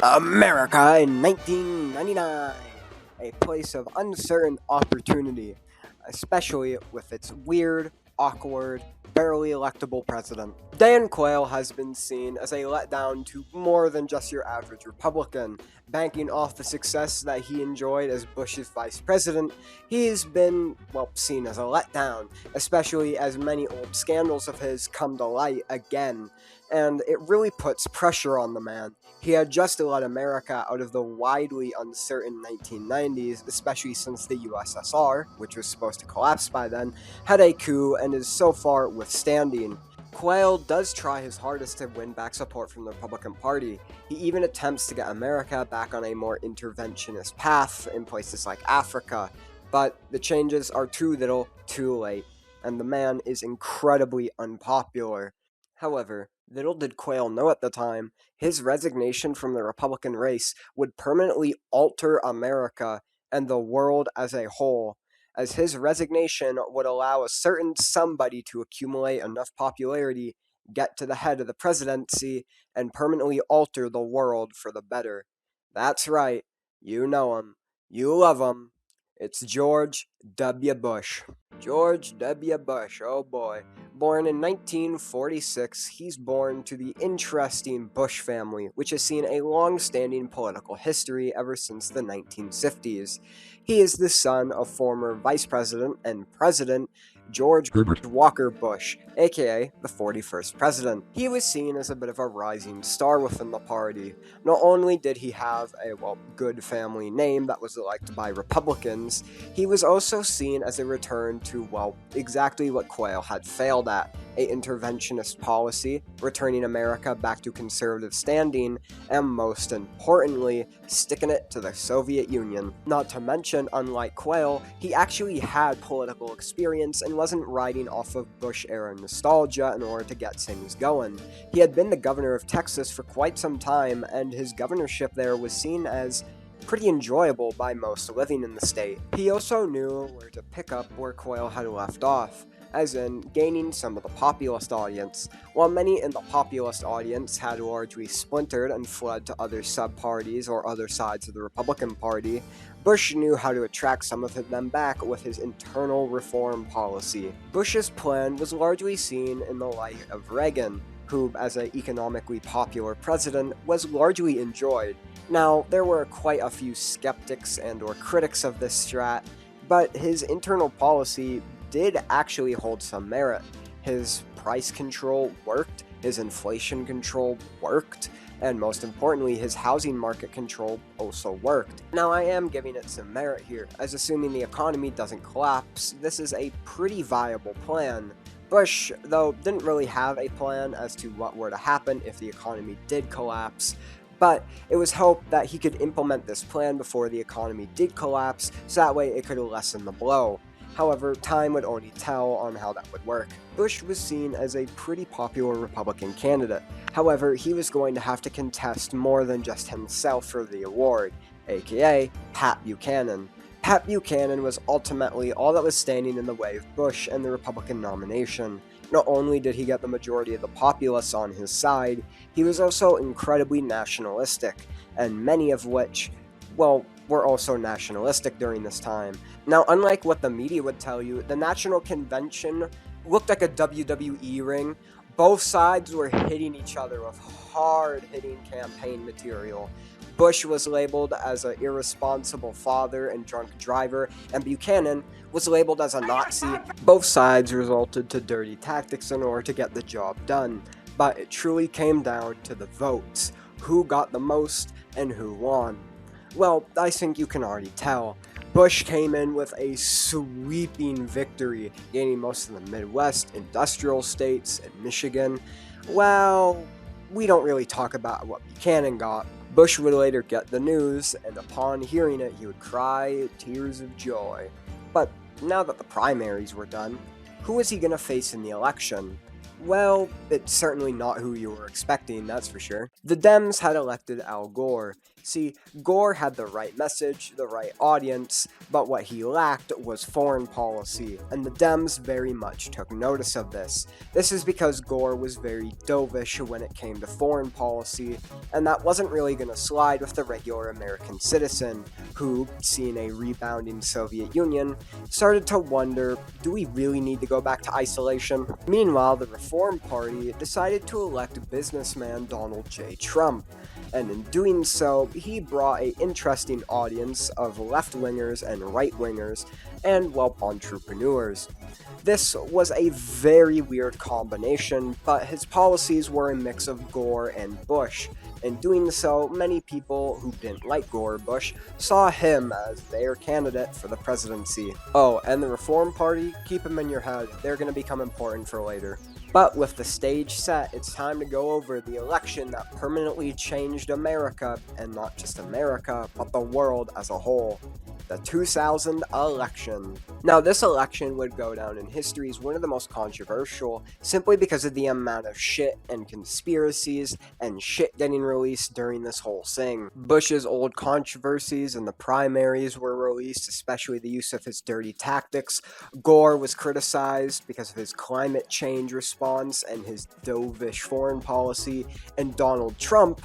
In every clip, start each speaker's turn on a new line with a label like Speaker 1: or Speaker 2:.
Speaker 1: America in 1999, a place of uncertain opportunity, especially with its weird, awkward, barely electable president. Dan Quayle has been seen as a letdown to more than just your average Republican. Banking off the success that he enjoyed as Bush's vice president, he's been, seen as a letdown, especially as many old scandals of his come to light again. And it really puts pressure on the man. He had just led America out of the widely uncertain 1990s, especially since the USSR, which was supposed to collapse by then, had a coup and is so far withstanding. Quayle does try his hardest to win back support from the Republican Party. He even attempts to get America back on a more interventionist path in places like Africa, but the changes are too little, too late, and the man is incredibly unpopular. However, little did Quayle know at the time, his resignation from the Republican race would permanently alter America and the world as a whole, as his resignation would allow a certain somebody to accumulate enough popularity, get to the head of the presidency, and permanently alter the world for the better. That's right, you know him, you love him. It's George W. Bush. George W. Bush, oh boy. Born in 1946, he's born to the interesting Bush family, which has seen a long-standing political history ever since the 1950s. He is the son of former Vice President and President George Herbert Walker Bush, aka the 41st President. He was seen as a bit of a rising star within the party. Not only did he have a, good family name that was liked by Republicans, he was also seen as a return to, exactly what Quayle had failed at, a interventionist policy, returning America back to conservative standing, and most importantly, sticking it to the Soviet Union. Not to mention, unlike Quayle, he actually had political experience and wasn't riding off of Bush-era nostalgia in order to get things going. He had been the governor of Texas for quite some time, and his governorship there was seen as pretty enjoyable by most living in the state. He also knew where to pick up where Quayle had left off, as in gaining some of the populist audience. While many in the populist audience had largely splintered and fled to other sub-parties or other sides of the Republican Party, Bush knew how to attract some of them back with his internal reform policy. Bush's plan was largely seen in the light of Reagan, who, as an economically popular president, was largely enjoyed. Now, there were quite a few skeptics and or critics of this strat, but his internal policy did actually hold some merit. His price control worked, his inflation control worked, and most importantly, his housing market control also worked. Now, I am giving it some merit here, as assuming the economy doesn't collapse, this is a pretty viable plan. Bush, though, didn't really have a plan as to what were to happen if the economy did collapse, but it was hoped that he could implement this plan before the economy did collapse, so that way it could lessen the blow. However, time would only tell on how that would work. Bush was seen as a pretty popular Republican candidate. However, he was going to have to contest more than just himself for the award, aka Pat Buchanan. Pat Buchanan was ultimately all that was standing in the way of Bush and the Republican nomination. Not only did he get the majority of the populace on his side, he was also incredibly nationalistic, and many of which, were also nationalistic during this time. Now, unlike what the media would tell you, the National Convention looked like a WWE ring. Both sides were hitting each other with hard-hitting campaign material. Bush was labeled as an irresponsible father and drunk driver, and Buchanan was labeled as a Nazi. Both sides resulted to dirty tactics in order to get the job done, but it truly came down to the votes, who got the most and who won. Well, I think you can already tell. Bush came in with a sweeping victory, gaining most of the Midwest, industrial states, and Michigan. Well, we don't really talk about what Buchanan got. Bush would later get the news, and upon hearing it, he would cry tears of joy. But now that the primaries were done, who was he going to face in the election? Well, it's certainly not who you were expecting, that's for sure. The Dems had elected Al Gore. See, Gore had the right message, the right audience, but what he lacked was foreign policy, and the Dems very much took notice of this. This is because Gore was very dovish when it came to foreign policy, and that wasn't really going to slide with the regular American citizen, who, seeing a rebounding Soviet Union, started to wonder, do we really need to go back to isolation? Meanwhile, the Reform Party decided to elect businessman Donald J. Trump, and in doing so, he brought an interesting audience of left-wingers and right-wingers, and, well, entrepreneurs. This was a very weird combination, but his policies were a mix of Gore and Bush. In doing so, many people who didn't like Gore or Bush saw him as their candidate for the presidency. Oh, and the Reform Party, keep them in your head, they're going to become important for later. But with the stage set, it's time to go over the election that permanently changed America, and not just America, but the world as a whole. The 2000 election. Now, this election would go down in history as one of the most controversial, simply because of the amount of shit and conspiracies and shit getting released during this whole thing. Bush's old controversies in the primaries were released, especially the use of his dirty tactics. Gore was criticized because of his climate change response and his dovish foreign policy, and Donald Trump,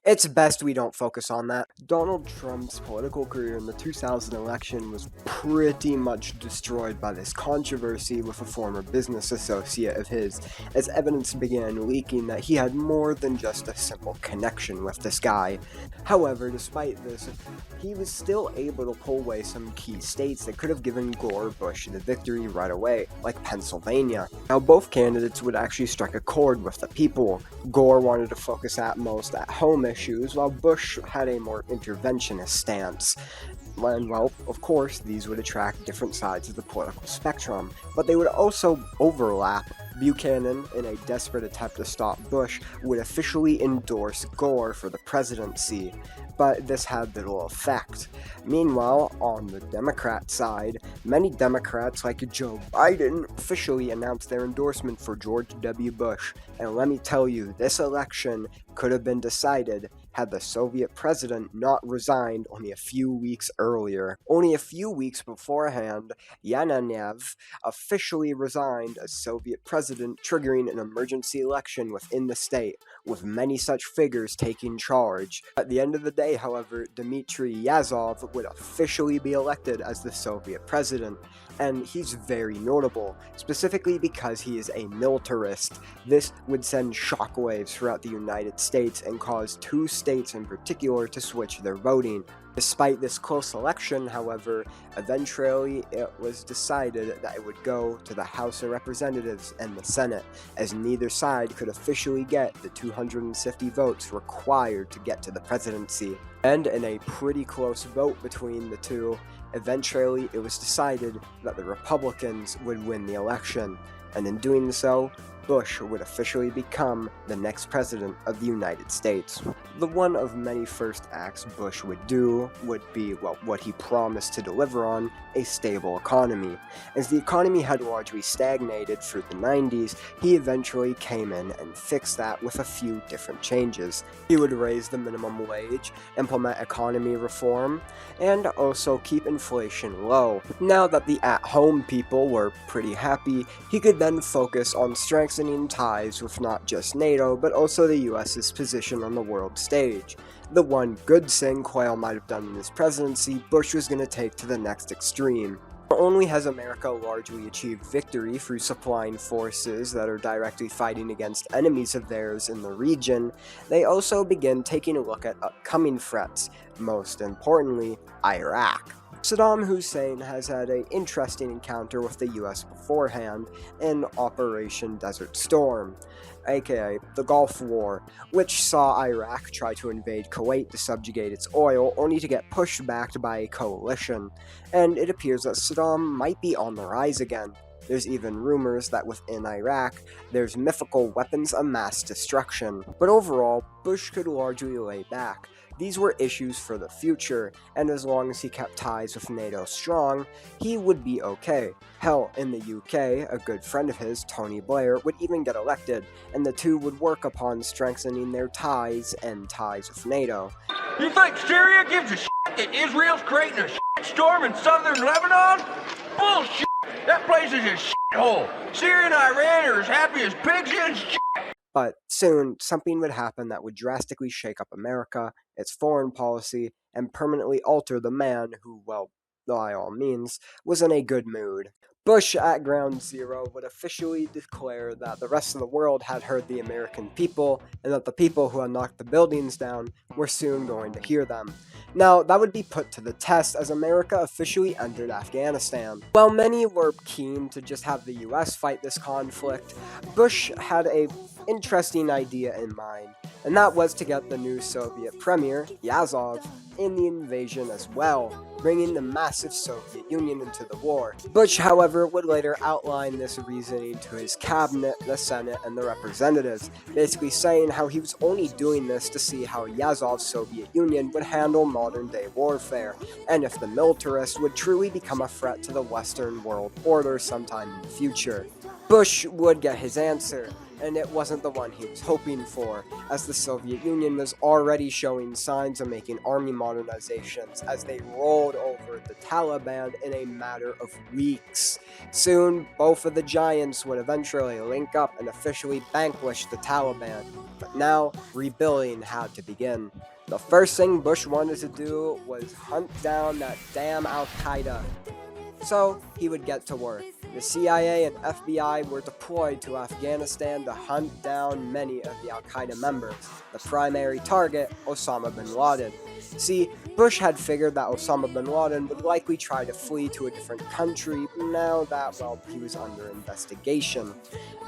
Speaker 1: it's best we don't focus on that. Donald Trump's political career in the 2000 election was pretty much destroyed by this controversy with a former business associate of his, as evidence began leaking that he had more than just a simple connection with this guy. However, despite this, he was still able to pull away some key states that could have given Gore or Bush the victory right away, like Pennsylvania. Now, both candidates would actually strike a chord with the people. Gore wanted to focus at most at home issues, while Bush had a more interventionist stance. And, well, of course, these would attract different sides of the political spectrum, but they would also overlap. Buchanan, in a desperate attempt to stop Bush, would officially endorse Gore for the presidency, but this had little effect. Meanwhile, on the Democrat side, many Democrats like Joe Biden officially announced their endorsement for George W. Bush, and let me tell you, this election could have been decided had the Soviet president not resigned only a few weeks earlier. Only a few weeks beforehand, Yanayev officially resigned as Soviet president, triggering an emergency election within the state, with many such figures taking charge. At the end of the day, however, Dmitry Yazov would officially be elected as the Soviet president, and he's very notable, specifically because he is a militarist. This would send shockwaves throughout the United States and cause two states in particular to switch their voting. Despite this close election, however, eventually it was decided that it would go to the House of Representatives and the Senate, as neither side could officially get the 250 votes required to get to the presidency. And in a pretty close vote between the two, eventually it was decided that the Republicans would win the election, and in doing so, Bush would officially become the next president of the United States. The one of many first acts Bush would do would be, well, what he promised to deliver on, a stable economy. As the economy had largely stagnated through the 90s, he eventually came in and fixed that with a few different changes. He would raise the minimum wage, implement economy reform, and also keep inflation low. Now that the at-home people were pretty happy, he could then focus on strengthening ties with not just NATO, but also the US's position on the world stage. The one good thing Quayle might have done in his presidency, Bush was going to take to the next extreme. Not only has America largely achieved victory through supplying forces that are directly fighting against enemies of theirs in the region, they also begin taking a look at upcoming threats, most importantly, Iraq. Saddam Hussein has had an interesting encounter with the US beforehand in Operation Desert Storm, aka the Gulf War, which saw Iraq try to invade Kuwait to subjugate its oil, only to get pushed back by a coalition, and it appears that Saddam might be on the rise again. There's even rumors that within Iraq, there's mythical weapons of mass destruction. But overall, Bush could largely lay back. These were issues for the future, and as long as he kept ties with NATO strong, he would be okay. Hell, in the UK, a good friend of his, Tony Blair, would even get elected, and the two would work upon strengthening their ties and ties with NATO.
Speaker 2: You think Syria gives a shit that Israel's creating a shitstorm in southern Lebanon? Bullshit! That place is a shithole. Syria and Iran are as happy as pigs in shit.
Speaker 1: But soon, something would happen that would drastically shake up America, its foreign policy, and permanently alter the man who, well, by all means, was in a good mood. Bush, at ground zero, would officially declare that the rest of the world had heard the American people, and that the people who had knocked the buildings down were soon going to hear them. Now, that would be put to the test as America officially entered Afghanistan. While many were keen to just have the US fight this conflict, Bush had a interesting idea in mind, and that was to get the new Soviet premier, Yazov, in the invasion as well, bringing the massive Soviet Union into the war. Bush, however, would later outline this reasoning to his cabinet, the Senate, and the representatives, basically saying how he was only doing this to see how Yazov's Soviet Union would handle modern-day warfare, and if the militarists would truly become a threat to the Western world order sometime in the future. Bush would get his answer, and it wasn't the one he was hoping for, as the Soviet Union was already showing signs of making army modernizations as they rolled over the Taliban in a matter of weeks. Soon, both of the giants would eventually link up and officially vanquish the Taliban, but now, rebuilding had to begin. The first thing Bush wanted to do was hunt down that damn Al-Qaeda. So, he would get to work. The CIA and FBI were deployed to Afghanistan to hunt down many of the Al-Qaeda members, the primary target, Osama bin Laden. See, Bush had figured that Osama bin Laden would likely try to flee to a different country now that, well, he was under investigation.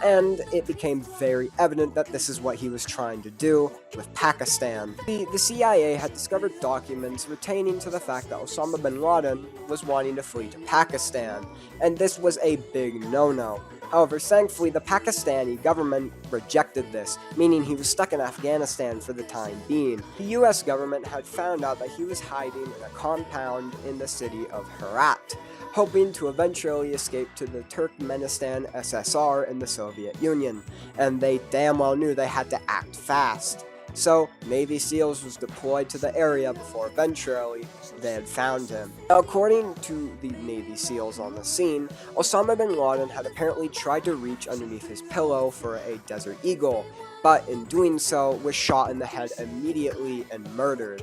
Speaker 1: And it became very evident that this is what he was trying to do with Pakistan. The CIA had discovered documents pertaining to the fact that Osama bin Laden was wanting to flee to Pakistan, and this was a big no-no. However, thankfully, the Pakistani government rejected this, meaning he was stuck in Afghanistan for the time being. The US government had found out that he was hiding in a compound in the city of Herat, hoping to eventually escape to the Turkmenistan SSR in the Soviet Union, and they damn well knew they had to act fast. So, Navy SEALs was deployed to the area before eventually they had found him. Now, according to the Navy SEALs on the scene, Osama bin Laden had apparently tried to reach underneath his pillow for a Desert Eagle, but in doing so was shot in the head immediately and murdered.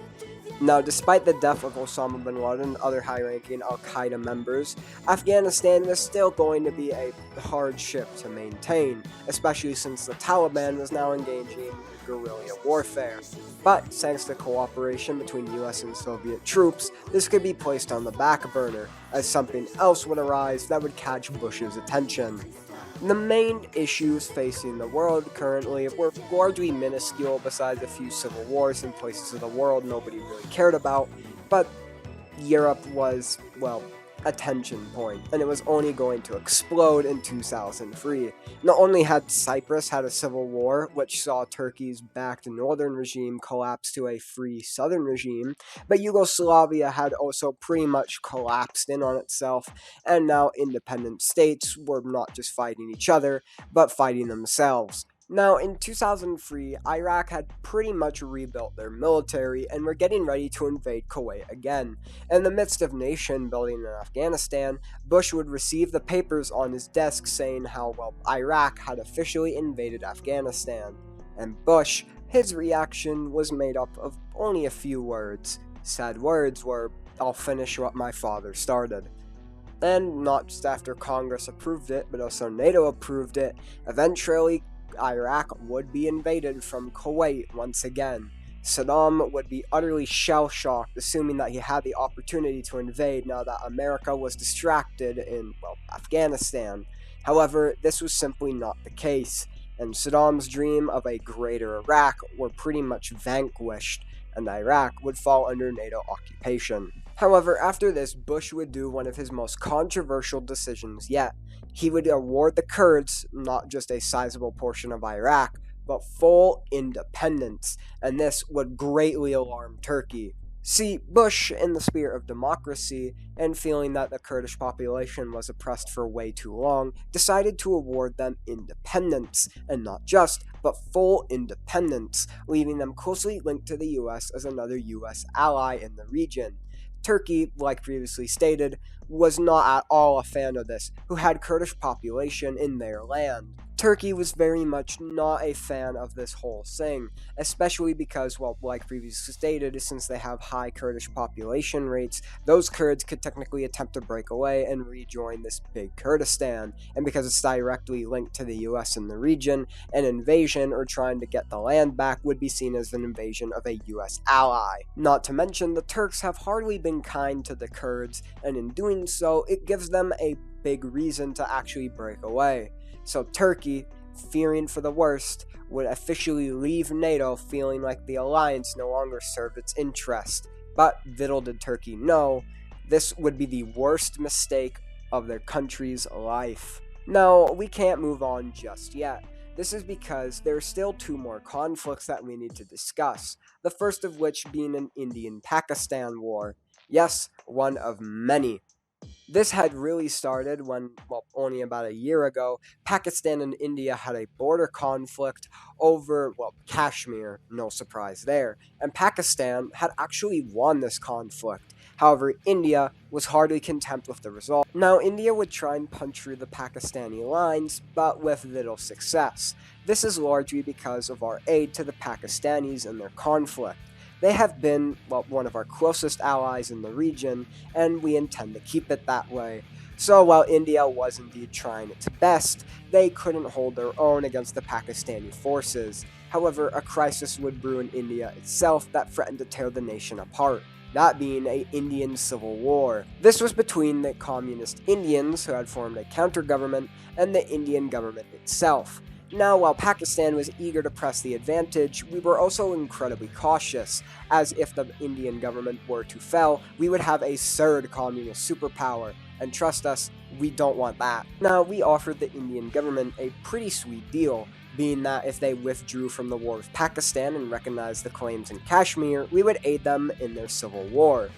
Speaker 1: Now, despite the death of Osama bin Laden and other high-ranking Al-Qaeda members, Afghanistan was still going to be a hardship to maintain, especially since the Taliban was now engaging in guerrilla warfare. But thanks to cooperation between US and Soviet troops, this could be placed on the back burner, as something else would arise that would catch Bush's attention. The main issues facing the world currently were largely minuscule besides a few civil wars in places of the world nobody really cared about, but Europe was, well, a tension point, and it was only going to explode in 2003. Not only had Cyprus had a civil war, which saw Turkey's backed northern regime collapse to a free southern regime, but Yugoslavia had also pretty much collapsed in on itself, and now independent states were not just fighting each other, but fighting themselves. Now, in 2003, Iraq had pretty much rebuilt their military and were getting ready to invade Kuwait again. In the midst of nation building in Afghanistan, Bush would receive the papers on his desk saying how, well, Iraq had officially invaded Afghanistan. And Bush, his reaction was made up of only a few words. Said words were, "I'll finish what my father started." And not just after Congress approved it, but also NATO approved it, eventually Iraq would be invaded from Kuwait once again. Saddam would be utterly shell-shocked, assuming that he had the opportunity to invade now that America was distracted in, well, Afghanistan. However, this was simply not the case, and Saddam's dream of a greater Iraq were pretty much vanquished, and Iraq would fall under NATO occupation. However, after this, Bush would do one of his most controversial decisions yet. He would award the Kurds not just a sizable portion of Iraq, but full independence, and this would greatly alarm Turkey. See, Bush, in the spirit of democracy, and feeling that the Kurdish population was oppressed for way too long, decided to award them independence, and not just, but full independence, leaving them closely linked to the US as another US ally in the region. Turkey, like previously stated, was not at all a fan of this, who had Kurdish population in their land. Turkey was very much not a fan of this whole thing, especially because, well, like previously stated, since they have high Kurdish population rates, those Kurds could technically attempt to break away and rejoin this big Kurdistan, and because it's directly linked to the US in the region, an invasion or trying to get the land back would be seen as an invasion of a US ally. Not to mention, the Turks have hardly been kind to the Kurds, and in doing so, it gives them a big reason to actually break away. So Turkey, fearing for the worst, would officially leave NATO feeling like the alliance no longer served its interest. But little did Turkey know, this would be the worst mistake of their country's life. Now, we can't move on just yet. This is because there are still two more conflicts that we need to discuss, the first of which being an Indian-Pakistan war. Yes, one of many. This had really started when, well, only about a year ago, Pakistan and India had a border conflict over, well, Kashmir, no surprise there, and Pakistan had actually won this conflict. However, India was hardly content with the result. Now, India would try and punch through the Pakistani lines, but with little success. This is largely because of our aid to the Pakistanis in their conflict. They have been, well, one of our closest allies in the region, and we intend to keep it that way. So while India was indeed trying its best, they couldn't hold their own against the Pakistani forces. However, a crisis would brew in India itself that threatened to tear the nation apart, that being an Indian civil war. This was between the communist Indians, who had formed a counter-government, and the Indian government itself. Now, while Pakistan was eager to press the advantage, we were also incredibly cautious, as if the Indian government were to fail, we would have a third communist superpower, and trust us, we don't want that. Now, we offered the Indian government a pretty sweet deal, being that if they withdrew from the war with Pakistan and recognized the claims in Kashmir, we would aid them in their civil war.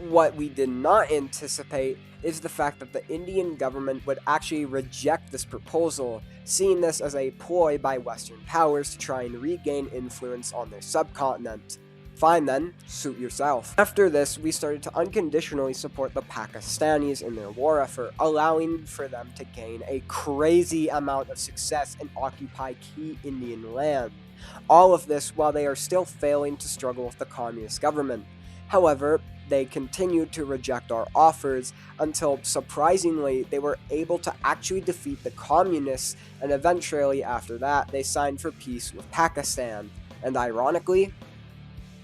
Speaker 1: What we did not anticipate is the fact that the Indian government would actually reject this proposal, seeing this as a ploy by Western powers to try and regain influence on their subcontinent. Fine then, suit yourself. After this, we started to unconditionally support the Pakistanis in their war effort, allowing for them to gain a crazy amount of success and occupy key Indian land. All of this while they are still failing to struggle with the communist government. However, they continued to reject our offers until, surprisingly, they were able to actually defeat the communists, and eventually after that, they signed for peace with Pakistan. And ironically,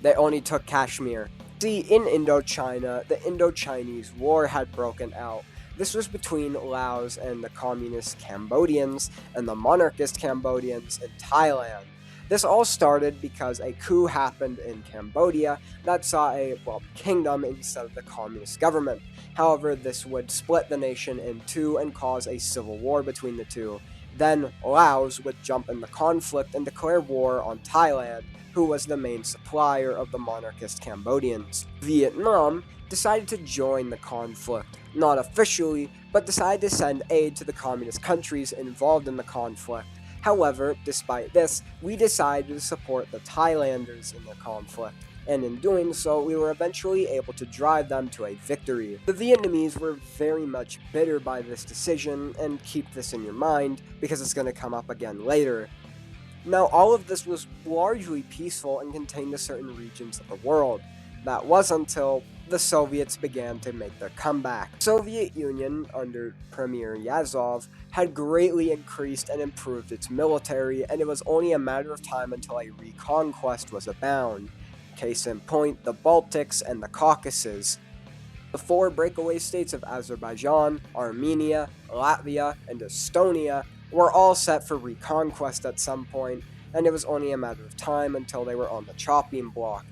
Speaker 1: they only took Kashmir. See, in Indochina, the Indo-Chinese War had broken out. This was between Laos and the communist Cambodians, and the monarchist Cambodians in Thailand. This all started because a coup happened in Cambodia that saw a, well, kingdom instead of the communist government. However, this would split the nation in two and cause a civil war between the two. Then Laos would jump in the conflict and declare war on Thailand, who was the main supplier of the monarchist Cambodians. Vietnam decided to join the conflict, not officially, but decided to send aid to the communist countries involved in the conflict. However, despite this, we decided to support the Thailanders in the conflict, and in doing so, we were eventually able to drive them to a victory. The Vietnamese were very much bitter by this decision, and keep this in your mind, because it's going to come up again later. Now, all of this was largely peaceful and contained to certain regions of the world. That was until the Soviets began to make their comeback. The Soviet Union, under Premier Yazov, had greatly increased and improved its military, and it was only a matter of time until a reconquest was abound. Case in point, the Baltics and the Caucasus. The four breakaway states of Azerbaijan, Armenia, Latvia, and Estonia were all set for reconquest at some point, and it was only a matter of time until they were on the chopping block.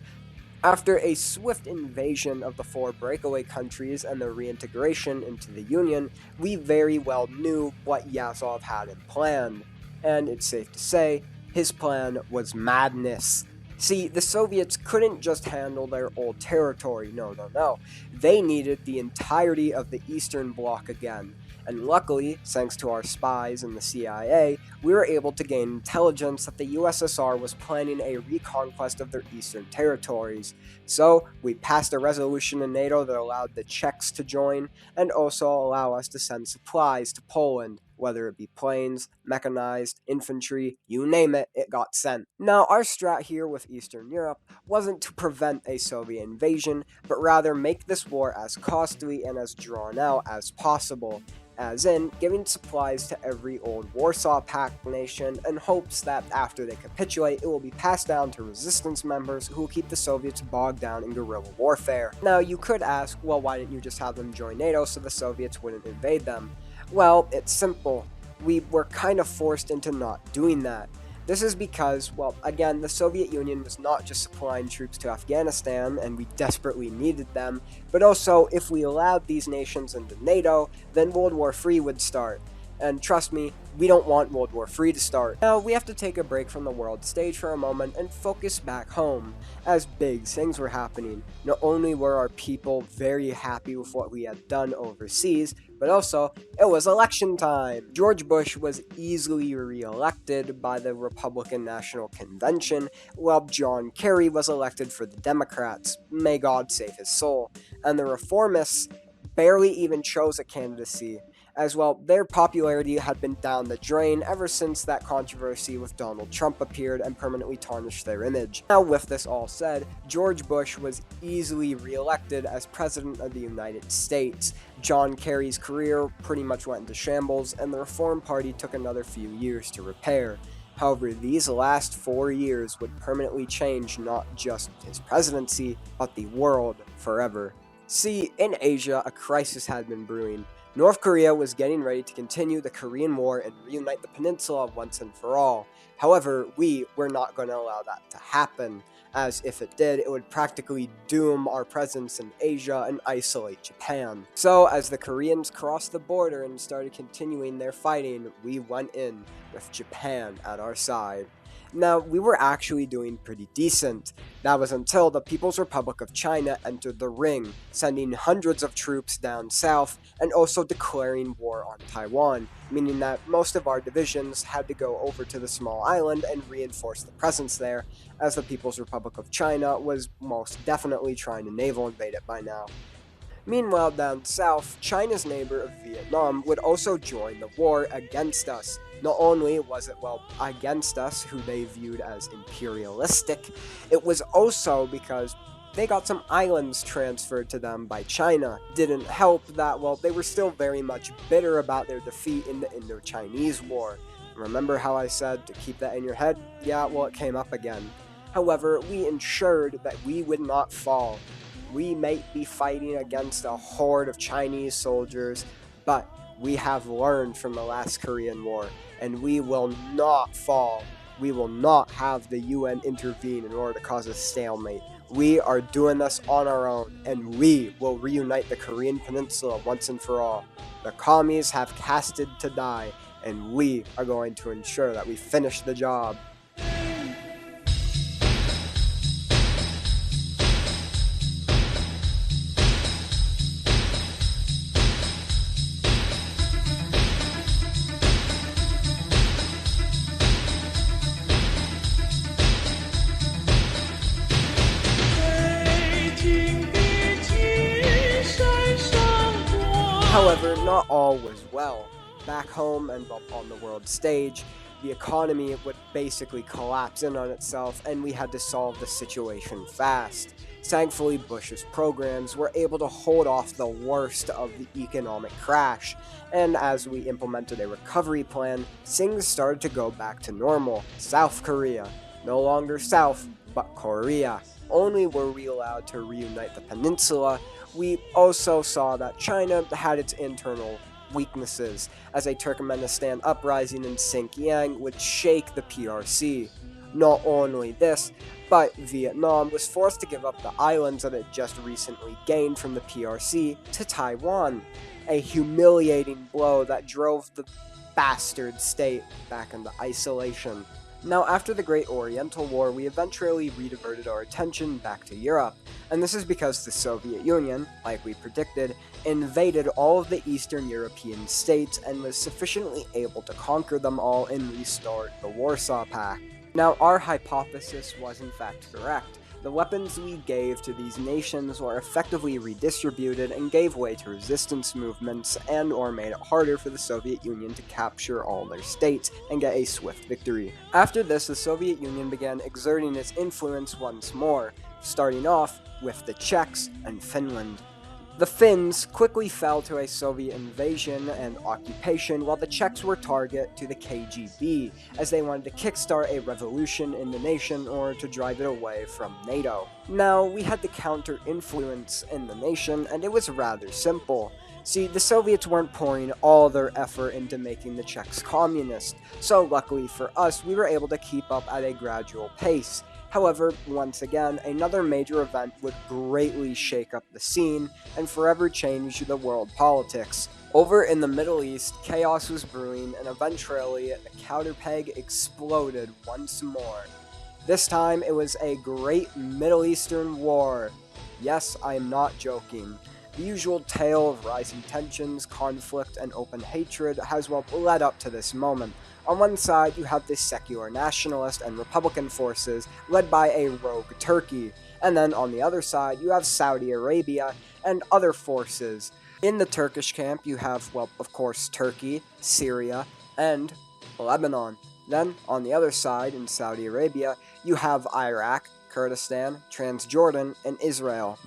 Speaker 1: After a swift invasion of the four breakaway countries and their reintegration into the Union, we very well knew what Yazov had in plan. And it's safe to say, his plan was madness. See, the Soviets couldn't just handle their old territory, no. They needed the entirety of the Eastern Bloc again. And luckily, thanks to our spies and the CIA, we were able to gain intelligence that the USSR was planning a reconquest of their eastern territories. So, we passed a resolution in NATO that allowed the Czechs to join, and also allow us to send supplies to Poland. Whether it be planes, mechanized, infantry, you name it, it got sent. Now, our strat here with Eastern Europe wasn't to prevent a Soviet invasion, but rather make this war as costly and as drawn out as possible, as in giving supplies to every old Warsaw Pact nation in hopes that after they capitulate, it will be passed down to resistance members who will keep the Soviets bogged down in guerrilla warfare. Now, you could ask, well, why didn't you just have them join NATO so the Soviets wouldn't invade them? Well, it's simple. We were kind of forced into not doing that. This is because, well, again, the Soviet Union was not just supplying troops to Afghanistan, and we desperately needed them, but also, if we allowed these nations into NATO, then World War III would start. And trust me, we don't want World War III to start. Now, we have to take a break from the world stage for a moment and focus back home, as big things were happening. Not only were our people very happy with what we had done overseas, but also, it was election time! George Bush was easily re-elected by the Republican National Convention, while John Kerry was elected for the Democrats. May God save his soul. And the reformists barely even chose a candidacy, as well, their popularity had been down the drain ever since that controversy with Donald Trump appeared and permanently tarnished their image. Now, with this all said, George Bush was easily re-elected as President of the United States. John Kerry's career pretty much went into shambles, and the Reform Party took another few years to repair. However, these last 4 years would permanently change not just his presidency, but the world forever. See, in Asia, a crisis had been brewing. North Korea was getting ready to continue the Korean War and reunite the peninsula once and for all. However, we were not going to allow that to happen, as if it did, it would practically doom our presence in Asia and isolate Japan. So, as the Koreans crossed the border and started continuing their fighting, we went in with Japan at our side. Now, we were actually doing pretty decent. That was until the People's Republic of China entered the ring, sending hundreds of troops down south and also declaring war on Taiwan, meaning that most of our divisions had to go over to the small island and reinforce the presence there, as the People's Republic of China was most definitely trying to naval invade it by now. Meanwhile, down south, China's neighbor of Vietnam would also join the war against us. Not only was it, well, against us, who they viewed as imperialistic, it was also because they got some islands transferred to them by China. Didn't help that, well, they were still very much bitter about their defeat in the Indo-Chinese War. Remember how I said to keep that in your head? Yeah, well, it came up again. However, we ensured that we would not fall. We might be fighting against a horde of Chinese soldiers, but we have learned from the last Korean War, and we will not fall. We will not have the UN intervene in order to cause a stalemate. We are doing this on our own, and we will reunite the Korean Peninsula once and for all. The commies have casted to die, and we are going to ensure that we finish the job. However, not all was well. Back home and on the world stage, the economy would basically collapse in on itself, and we had to solve the situation fast. Thankfully, Bush's programs were able to hold off the worst of the economic crash, and as we implemented a recovery plan, things started to go back to normal. South Korea, no longer South, but Korea. Only were we allowed to reunite the peninsula, we also saw that China had its internal weaknesses, as a Turkmenistan uprising in Xinjiang would shake the PRC. Not only this, but Vietnam was forced to give up the islands that it just recently gained from the PRC to Taiwan, a humiliating blow that drove the bastard state back into isolation. Now, after the Great Oriental War, we eventually rediverted our attention back to Europe, and this is because the Soviet Union, like we predicted, invaded all of the Eastern European states and was sufficiently able to conquer them all and restart the Warsaw Pact. Now, our hypothesis was in fact correct. The weapons we gave to these nations were effectively redistributed and gave way to resistance movements and/or made it harder for the Soviet Union to capture all their states and get a swift victory. After this, the Soviet Union began exerting its influence once more, starting off with the Czechs and Finland. The Finns quickly fell to a Soviet invasion and occupation, while the Czechs were target to the KGB, as they wanted to kickstart a revolution in the nation or to drive it away from NATO. Now, we had the counter-influence in the nation, and it was rather simple. See, the Soviets weren't pouring all their effort into making the Czechs communist, so luckily for us, we were able to keep up at a gradual pace. However, once again, another major event would greatly shake up the scene and forever change the world politics. Over in the Middle East, chaos was brewing, and eventually the counter peg exploded once more. This time, it was a great Middle Eastern war. Yes, I am not joking. The usual tale of rising tensions, conflict, and open hatred has led up to this moment. On one side, you have the secular nationalist and Republican forces, led by a rogue Turkey, and then on the other side, you have Saudi Arabia and other forces. In the Turkish camp, you have, of course, Turkey, Syria, and Lebanon. Then, on the other side, in Saudi Arabia, you have Iraq, Kurdistan, Transjordan, and Israel.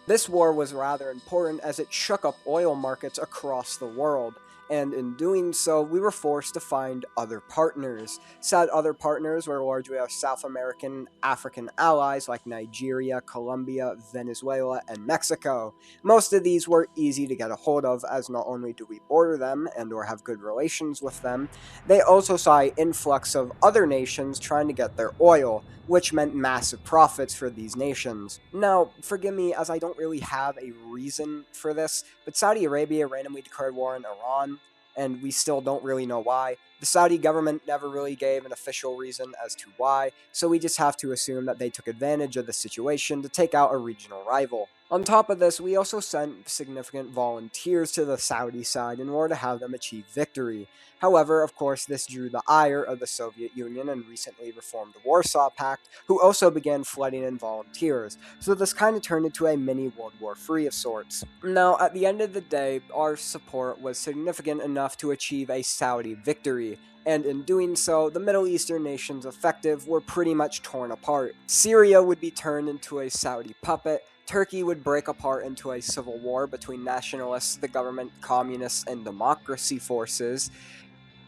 Speaker 1: This war was rather important as it shook up oil markets across the world, and in doing so, we were forced to find other partners. Said other partners were largely our South American, African allies like Nigeria, Colombia, Venezuela, and Mexico. Most of these were easy to get a hold of, as not only do we border them and or have good relations with them, they also saw an influx of other nations trying to get their oil, which meant massive profits for these nations. Now, forgive me as I don't really have a reason for this, but Saudi Arabia randomly declared war on Iran, and we still don't really know why. The Saudi government never really gave an official reason as to why, so we just have to assume that they took advantage of the situation to take out a regional rival. On top of this, we also sent significant volunteers to the Saudi side in order to have them achieve victory. However, of course, this drew the ire of the Soviet Union and recently reformed the Warsaw Pact, who also began flooding in volunteers, so this kind of turned into a mini World War III of sorts. Now, at the end of the day, our support was significant enough to achieve a Saudi victory, and in doing so, the Middle Eastern nations affected were pretty much torn apart. Syria would be turned into a Saudi puppet, Turkey would break apart into a civil war between nationalists, the government, communists, and democracy forces.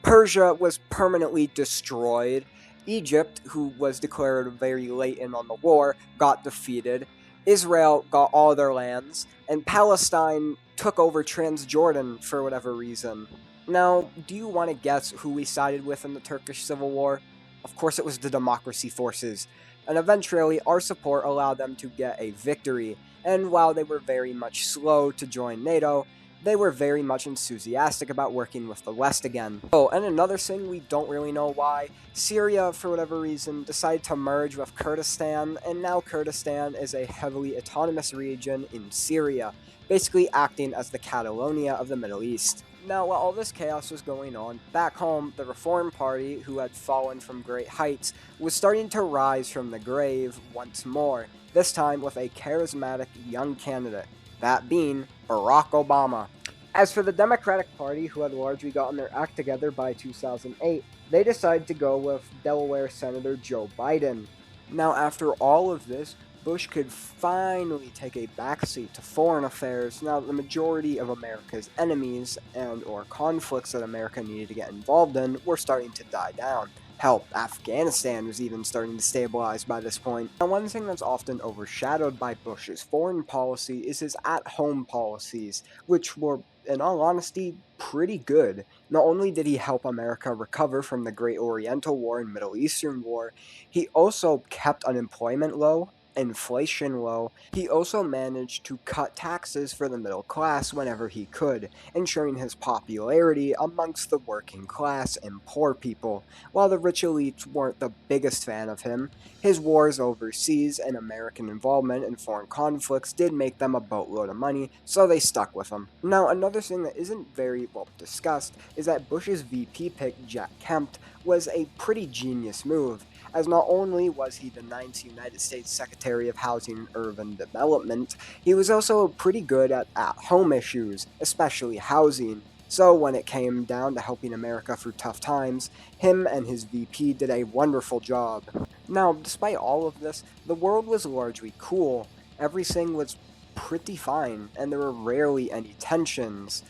Speaker 1: Persia was permanently destroyed. Egypt, who was declared very late in on the war, got defeated. Israel got all their lands, and Palestine took over Transjordan for whatever reason. Now, do you want to guess who we sided with in the Turkish Civil War? Of course it was the democracy forces. And eventually, our support allowed them to get a victory, and while they were very much slow to join NATO, they were very much enthusiastic about working with the West again. Oh, and another thing, we don't really know why, Syria, for whatever reason, decided to merge with Kurdistan, and now Kurdistan is a heavily autonomous region in Syria, basically acting as the Catalonia of the Middle East. Now, while all this chaos was going on, back home, the Reform Party, who had fallen from great heights, was starting to rise from the grave once more, this time with a charismatic young candidate, that being Barack Obama. As for the Democratic Party, who had largely gotten their act together by 2008, they decided to go with Delaware Senator Joe Biden. Now, after all of this, Bush could finally take a backseat to foreign affairs. Now, the majority of America's enemies and or conflicts that America needed to get involved in were starting to die down. Hell, Afghanistan was even starting to stabilize by this point. Now, one thing that's often overshadowed by Bush's foreign policy is his at-home policies, which were, in all honesty, pretty good. Not only did he help America recover from the Great Oriental War and Middle Eastern War, he also kept unemployment low, inflation low, he also managed to cut taxes for the middle class whenever he could, ensuring his popularity amongst the working class and poor people. While the rich elites weren't the biggest fan of him, his wars overseas and American involvement in foreign conflicts did make them a boatload of money, so they stuck with him. Now, another thing that isn't very well discussed is that Bush's VP pick, Jack Kemp, was a pretty genius move, as not only was he the ninth United States Secretary of Housing and Urban Development, he was also pretty good at home issues, especially housing. So when it came down to helping America through tough times, him and his VP did a wonderful job. Now, despite all of this, the world was largely cool. Everything was pretty fine, and there were rarely any tensions.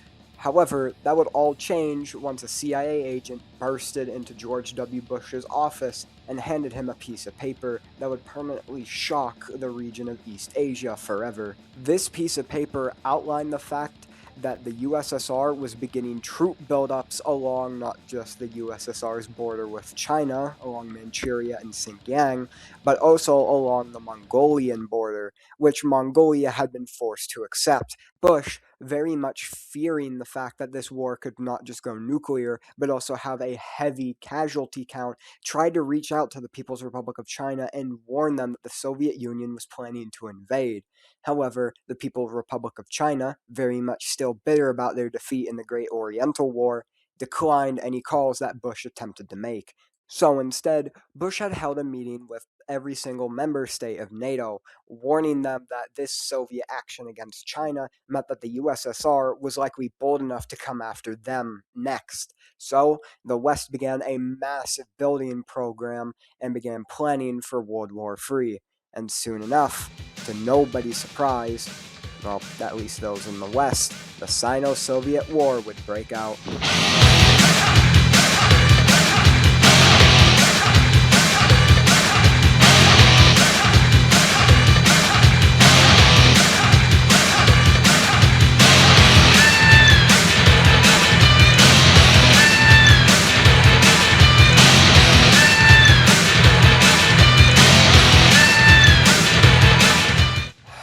Speaker 1: However, that would all change once a CIA agent bursted into George W. Bush's office and handed him a piece of paper that would permanently shock the region of East Asia forever. This piece of paper outlined the fact that the USSR was beginning troop buildups along not just the USSR's border with China, along Manchuria and Xinjiang, but also along the Mongolian border, which Mongolia had been forced to accept. Bush, very much fearing the fact that this war could not just go nuclear, but also have a heavy casualty count, tried to reach out to the People's Republic of China and warn them that the Soviet Union was planning to invade. However, the People's Republic of China, very much still bitter about their defeat in the Great Oriental War, declined any calls that Bush attempted to make. So instead, Bush had held a meeting with every single member state of NATO, warning them that this Soviet action against China meant that the USSR was likely bold enough to come after them next. So, the West began a massive building program and began planning for World War III. And soon enough, to nobody's surprise, well, at least those in the West, the Sino-Soviet War would break out.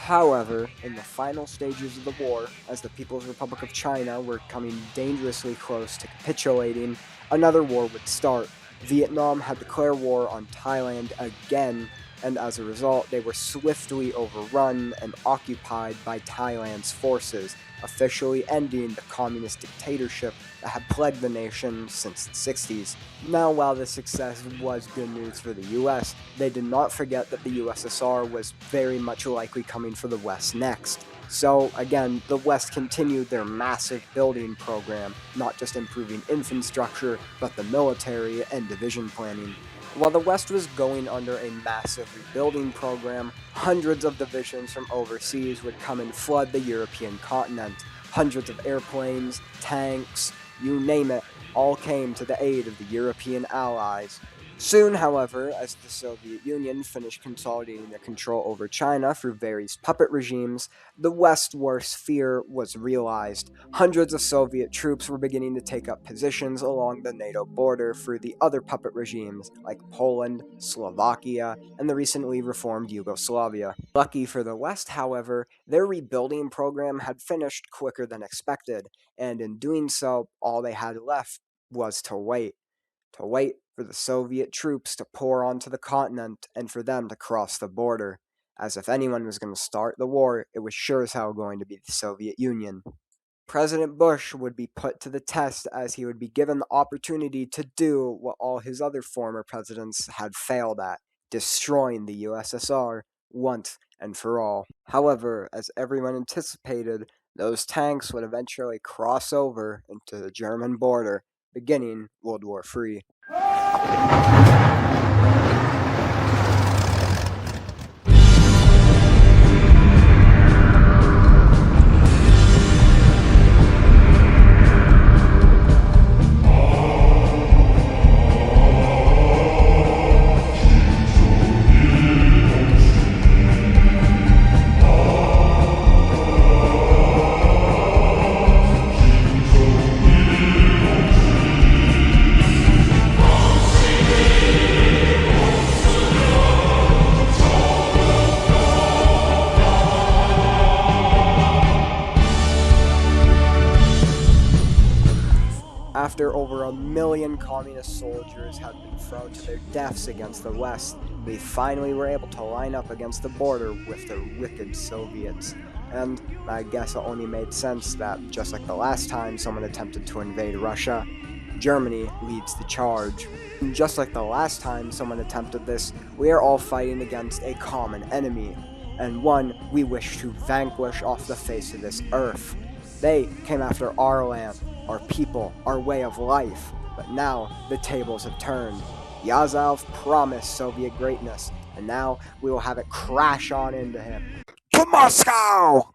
Speaker 1: However, in the final stages of the war, as the People's Republic of China were coming dangerously close to capitulating, another war would start. Vietnam had declared war on Thailand again, and as a result, they were swiftly overrun and occupied by Thailand's forces, officially ending the communist dictatorship that had plagued the nation since the 60s. Now, while this success was good news for the US, they did not forget that the USSR was very much likely coming for the West next. So, again, the West continued their massive building program, not just improving infrastructure, but the military and division planning. While the West was going under a massive rebuilding program, hundreds of divisions from overseas would come and flood the European continent. Hundreds of airplanes, tanks, you name it, all came to the aid of the European allies. Soon, however, as the Soviet Union finished consolidating their control over China through various puppet regimes, the West's worst fear was realized. Hundreds of Soviet troops were beginning to take up positions along the NATO border through the other puppet regimes, like Poland, Slovakia, and the recently reformed Yugoslavia. Lucky for the West, however, their rebuilding program had finished quicker than expected, and in doing so, all they had left was to wait. To wait for the Soviet troops to pour onto the continent and for them to cross the border. As if anyone was going to start the war, it was sure as hell going to be the Soviet Union. President Bush would be put to the test as he would be given the opportunity to do what all his other former presidents had failed at, destroying the USSR once and for all. However, as everyone anticipated, those tanks would eventually cross over into the German border, beginning World War III. After over 1 million communist soldiers had been thrown to their deaths against the West, we finally were able to line up against the border with the wicked Soviets. And I guess it only made sense that, just like the last time someone attempted to invade Russia, Germany leads the charge. And just like the last time someone attempted this, we are all fighting against a common enemy, and one we wish to vanquish off the face of this earth. They came after our land, our people, our way of life, but now the tables have turned. Yazov promised Soviet greatness, and now we will have it crash on into him. To Moscow!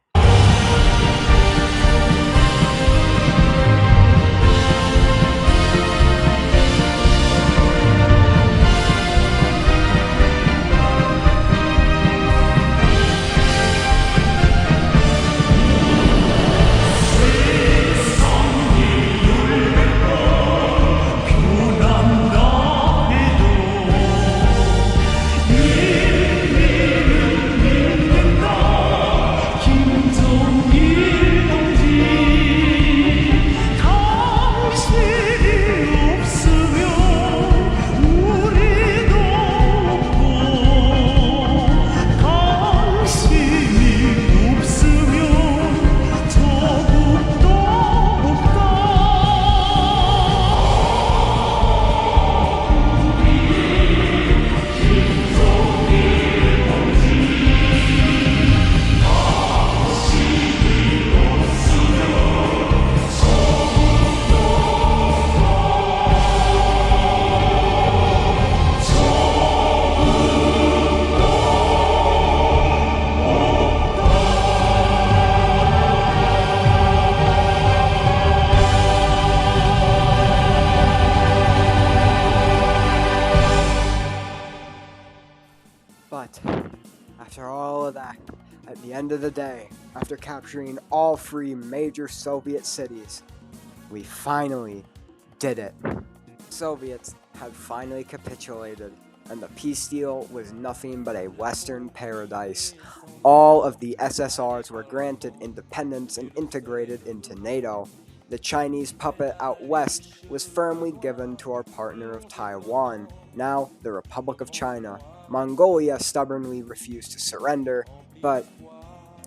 Speaker 1: But after all of that, at the end of the day, after capturing all 3 major Soviet cities, we finally did it. The Soviets had finally capitulated, and the peace deal was nothing but a Western paradise. All of the SSRs were granted independence and integrated into NATO. The Chinese puppet out west was firmly given to our partner of Taiwan, now the Republic of China. Mongolia stubbornly refused to surrender, but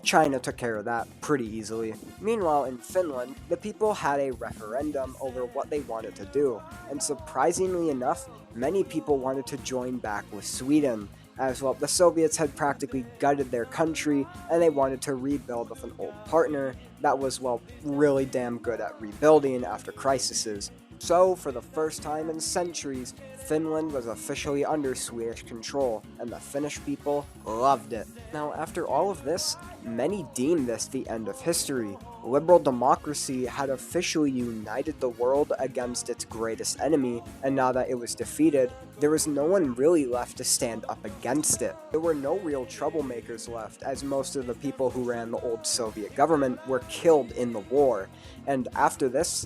Speaker 1: China took care of that pretty easily. Meanwhile, in Finland, the people had a referendum over what they wanted to do, and surprisingly enough, many people wanted to join back with Sweden, as well. The Soviets had practically gutted their country, and they wanted to rebuild with an old partner that was, well, really damn good at rebuilding after crises. So, for the first time in centuries, Finland was officially under Swedish control, and the Finnish people loved it. Now, after all of this, many deem this the end of history. Liberal democracy had officially united the world against its greatest enemy, and now that it was defeated, there was no one really left to stand up against it. There were no real troublemakers left, as most of the people who ran the old Soviet government were killed in the war, and after this,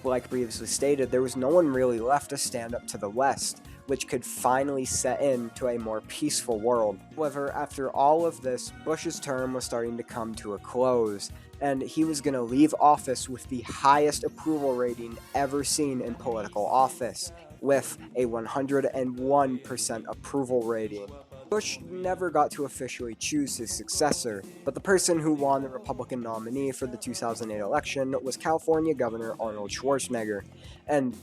Speaker 1: like previously stated, there was no one really left to stand up to the West, which could finally set into a more peaceful world. However, after all of this, Bush's term was starting to come to a close, and he was going to leave office with the highest approval rating ever seen in political office, with a 101% approval rating. Bush never got to officially choose his successor, but the person who won the Republican nominee for the 2008 election was California Governor Arnold Schwarzenegger, and,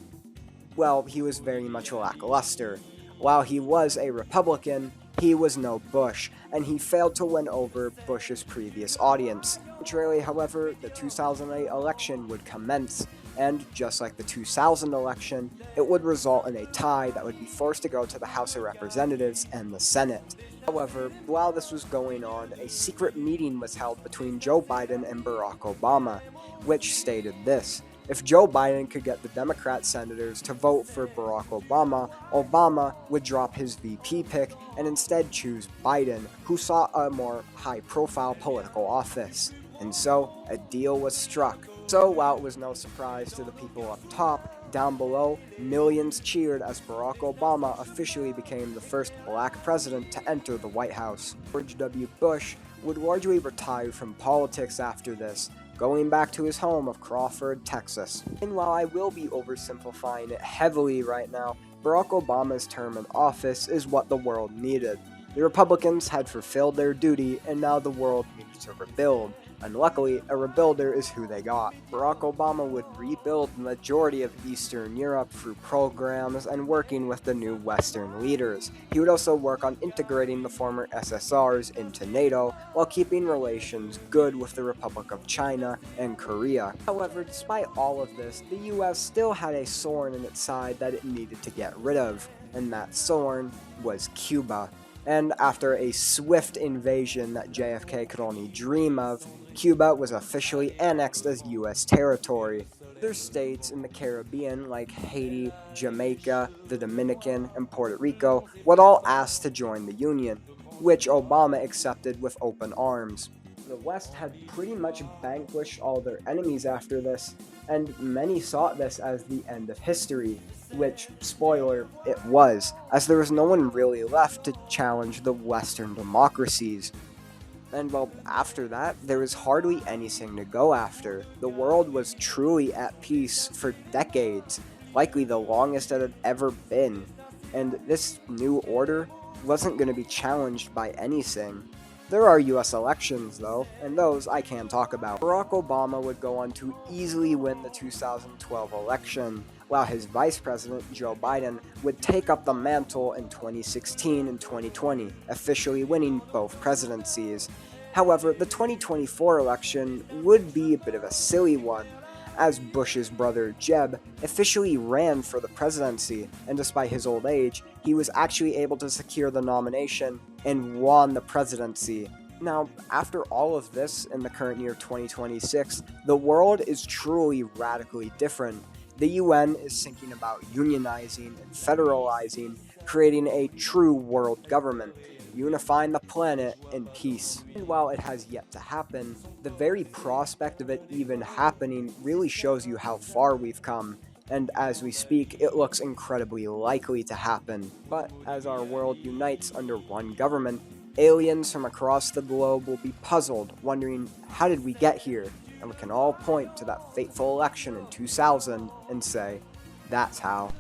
Speaker 1: well, he was very much lackluster. While he was a Republican, he was no Bush, and he failed to win over Bush's previous audience. Arbitrarily, however, the 2008 election would commence, and just like the 2000 election, it would result in a tie that would be forced to go to the House of Representatives and the Senate. However, while this was going on, a secret meeting was held between Joe Biden and Barack Obama, which stated this: if Joe Biden could get the Democrat senators to vote for Barack Obama, Obama would drop his VP pick and instead choose Biden, who sought a more high-profile political office. And so, a deal was struck. So, while it was no surprise to the people up top, down below, millions cheered as Barack Obama officially became the first black president to enter the White House. George W. Bush would largely retire from politics after this, going back to his home of Crawford, Texas. And while I will be oversimplifying it heavily right now, Barack Obama's term in office is what the world needed. The Republicans had fulfilled their duty, and now the world needed to rebuild. And luckily, a rebuilder is who they got. Barack Obama would rebuild the majority of Eastern Europe through programs and working with the new Western leaders. He would also work on integrating the former SSRs into NATO while keeping relations good with the Republic of China and Korea. However, despite all of this, the US still had a thorn in its side that it needed to get rid of, and that thorn was Cuba. And after a swift invasion that JFK could only dream of, Cuba was officially annexed as US territory. Other states in the Caribbean like Haiti, Jamaica, the Dominican, and Puerto Rico would all ask to join the Union, which Obama accepted with open arms. The West had pretty much vanquished all their enemies after this, and many saw this as the end of history, which, spoiler, it was, as there was no one really left to challenge the Western democracies. And well, after that, there was hardly anything to go after. The world was truly at peace for decades, likely the longest it had ever been, and this new order wasn't going to be challenged by anything. There are US elections, though, and those I can talk about. Barack Obama would go on to easily win the 2012 election, while his vice president, Joe Biden, would take up the mantle in 2016 and 2020, officially winning both presidencies. However, the 2024 election would be a bit of a silly one, as Bush's brother Jeb officially ran for the presidency, and despite his old age, he was actually able to secure the nomination and won the presidency. Now, after all of this in the current year 2026, the world is truly radically different. The UN is thinking about unionizing and federalizing, creating a true world government, unifying the planet in peace. And while it has yet to happen, the very prospect of it even happening really shows you how far we've come. And as we speak, it looks incredibly likely to happen. But as our world unites under one government, aliens from across the globe will be puzzled, wondering, how did we get here? And we can all point to that fateful election in 2000 and say, that's how.